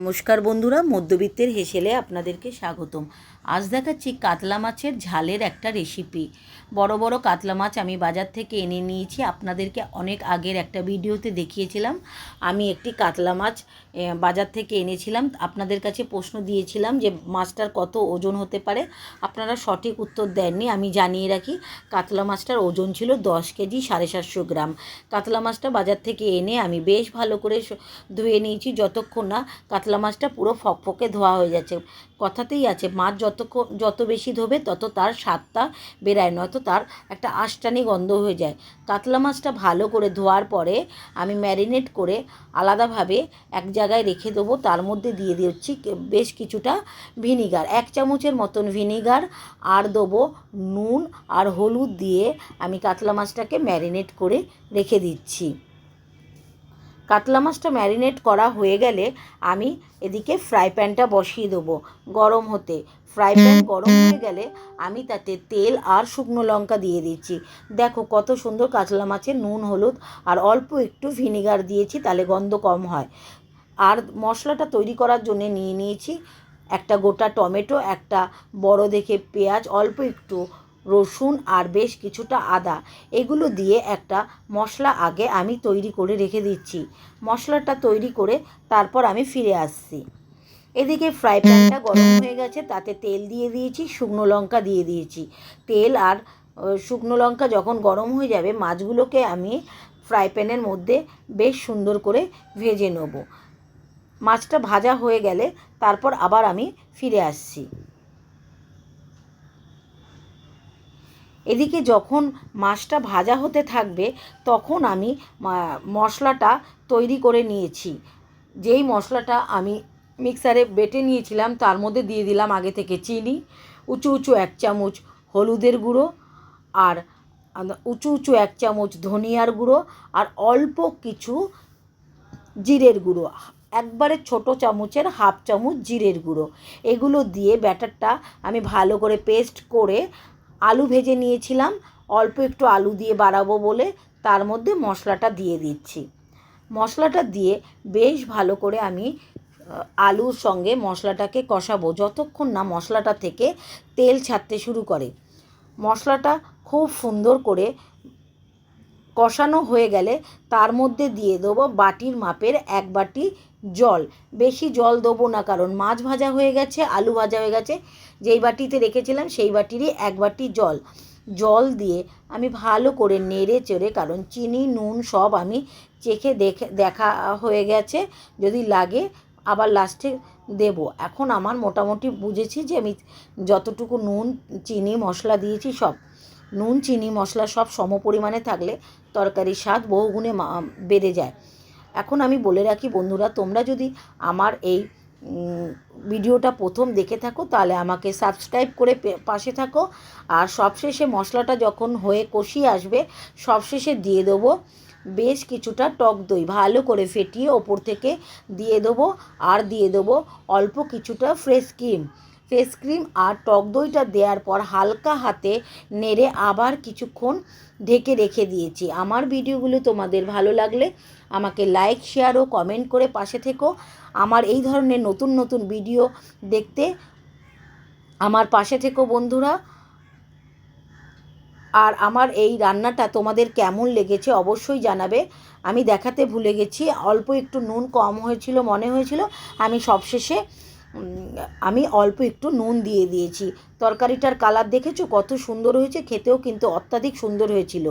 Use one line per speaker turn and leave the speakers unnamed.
নমস্কার বন্ধুরা, মধ্যবিত্তের হেসেলে আপনাদেরকে স্বাগতম। আজ দেখাচ্ছি কাতলা মাছের ঝালের একটা রেসিপি। বড় বড় কাতলা মাছ আমি বাজার থেকে এনে নিয়েছি। আপনাদেরকে অনেক আগের একটা ভিডিওতে দেখিয়েছিলাম আমি একটি কাতলা মাছ বাজার থেকে এনেছিলাম। আপনাদের কাছে প্রশ্ন দিয়েছিলাম যে মাছটার কত ওজন হতে পারে। আপনারা সঠিক উত্তর দেননি। আমি জানিয়ে রাখি, কাতলা মাছটার ওজন ছিল 10 কেজি 750 গ্রাম। কাতলা মাছটা বাজার থেকে এনে আমি বেশ ভালো করে ধুয়ে নিয়েছি, যতক্ষণ না কাতলা মাছটা পুরো ফকফকে ধোয়া হয়ে যাচ্ছে। কথাতেই আছে, মাছ যত বেশি ধোবে তত তার স্বাদটা বেরায়, নয়তো তার একটা আঁশটানি গন্ধ হয়ে যায়। কাতলা মাছটা ভালো করে ধোয়ার পরে আমি ম্যারিনেট করে আলাদাভাবে এক জায়গায় রেখে দেবো। তার মধ্যে দিয়ে দিচ্ছি বেশ কিছুটা ভিনিগার, 1 চামচের মতন ভিনিগার, আর দেবো নুন আর হলুদ দিয়ে আমি কাতলা মাছটাকে ম্যারিনেট করে রেখে দিচ্ছি। কাতলা মাছটা ম্যারিনেট করা হয়ে গেলে আমি এদিকে ফ্রাই প্যানটা বসিয়ে দেবো গরম হতে। ফ্রাই প্যান গরম হয়ে গেলে আমি তাতে তেল আর শুকনো লঙ্কা দিয়ে দিচ্ছি। দেখো কত সুন্দর কাতলা মাছে নুন হলুদ আর অল্প একটু ভিনিগার দিয়েছি, তাহলে গন্ধ কম হয়। আর মশলাটা তৈরি করার জন্য নিয়ে নিয়েছি একটা গোটা টমেটো, একটা বড় দেখে পেঁয়াজ, অল্প একটু রসুন আর বেশ কিছুটা আদা। এগুলো দিয়ে একটা মশলা আগে আমি তৈরি করে রেখে দিচ্ছি। মশলাটা তৈরি করে তারপর আমি ফিরে আসছি। এদিকে ফ্রাই প্যানটা গরম হয়ে গেছে, তাতে তেল দিয়ে দিয়েছি, শুকনো লঙ্কা দিয়ে দিয়েছি। তেল আর শুকনো লঙ্কা যখন গরম হয়ে যাবে, মাছগুলোকে আমি ফ্রাই প্যানের মধ্যে বেশ সুন্দর করে ভেজে নেব। মাছটা ভাজা হয়ে গেলে তারপর আবার আমি ফিরে আসছি। এদিকে যখন মাছটা ভাজা হতে থাকবে তখন আমি মশলাটা তৈরি করে নিয়েছি। যেই মশলাটা আমি মিক্সারে বেটে নিয়েছিলাম তার মধ্যে দিয়ে দিলাম আগে থেকে চিনি, উঁচু উঁচু 1 চামচ হলুদের গুঁড়ো, আর উঁচু উঁচু 1 চামচ ধনিয়ার গুঁড়ো, আর অল্প কিছু জিরের গুঁড়ো, একবারে ছোট চামচের 1/2 চামচ জিরের গুঁড়ো। এগুলো দিয়ে ব্যাটারটা আমি ভালো করে পেস্ট করে আলু ভেজে নিয়েছিলাম, অল্প একটু আলু দিয়ে বাড়াবো বলে তার মধ্যে মশলাটা দিয়ে দিচ্ছি। মশলাটা দিয়ে বেশ ভালো করে আমি আলুর সঙ্গে মশলাটাকে কষাবো যতক্ষণ না মশলাটা থেকে তেল ছাড়তে শুরু করে। মশলাটা খুব সুন্দর করে কষানো হয়ে গেলে তার মধ্যে দিয়ে দেবো বাটির মাপের 1 বাটি জল। বেশি জল দেবো না, কারণ মাছ ভাজা হয়ে গেছে, আলু ভাজা হয়ে গেছে। যেই বাটিতে রেখেছিলাম সেই বাটিরই 1 বাটি জল দিয়ে আমি ভালো করে নেড়ে চেড়ে, কারণ চিনি নুন সব আমি চেখে দেখা হয়ে গেছে, যদি লাগে আবার লাস্টে দেব। এখন আমার মোটামুটি বুঝেছি যে আমি যতটুকু নুন চিনি মশলা দিয়েছি, সব নুন চিনি মশলা সব সম পরিমাণে থাকলে তরকারির স্বাদ বহুগুণে বেড়ে যায়। এখন আমি বলে রাখি বন্ধুরা, তোমরা যদি আমার এই ভিডিওটা প্রথম দেখে থাকো তাহলে আমাকে সাবস্ক্রাইব করে পাশে থাকো। আর সবশেষে মশলাটা যখন হয়ে কষিয়ে আসবে, সবশেষে দিয়ে দেবো বেশ কিছুটা টক দই, ভালো করে ফেটিয়ে ওপর থেকে দিয়ে দেবো। আর দিয়ে দেবো অল্প কিছুটা ফ্রেশ ক্রিম আর টক দইটা দেওয়ার পর হালকা হাতে নেড়ে আবার কিছুক্ষণ ঢেকে রেখে দিয়েছি। আমার ভিডিওগুলো তোমাদের ভালো লাগলে আমাকে লাইক শেয়ার ও কমেন্ট করে পাশে থেকো। আমার এই ধরনের নতুন নতুন ভিডিও দেখতে আমার পাশে থেকো বন্ধুরা। আর আমার এই রান্নাটা তোমাদের কেমন লেগেছে অবশ্যই জানাবে। আমি দেখাতে ভুলে গেছি, অল্প একটু নুন কম হয়েছিল মনে হয়েছিল, আমি সবশেষে আমি অল্প একটু নুন দিয়ে দিয়েছি। তরকারিটার কালার দেখেছো কত সুন্দর হয়েছে, খেতেও কিন্তু অত্যাধিক সুন্দর হয়েছিল।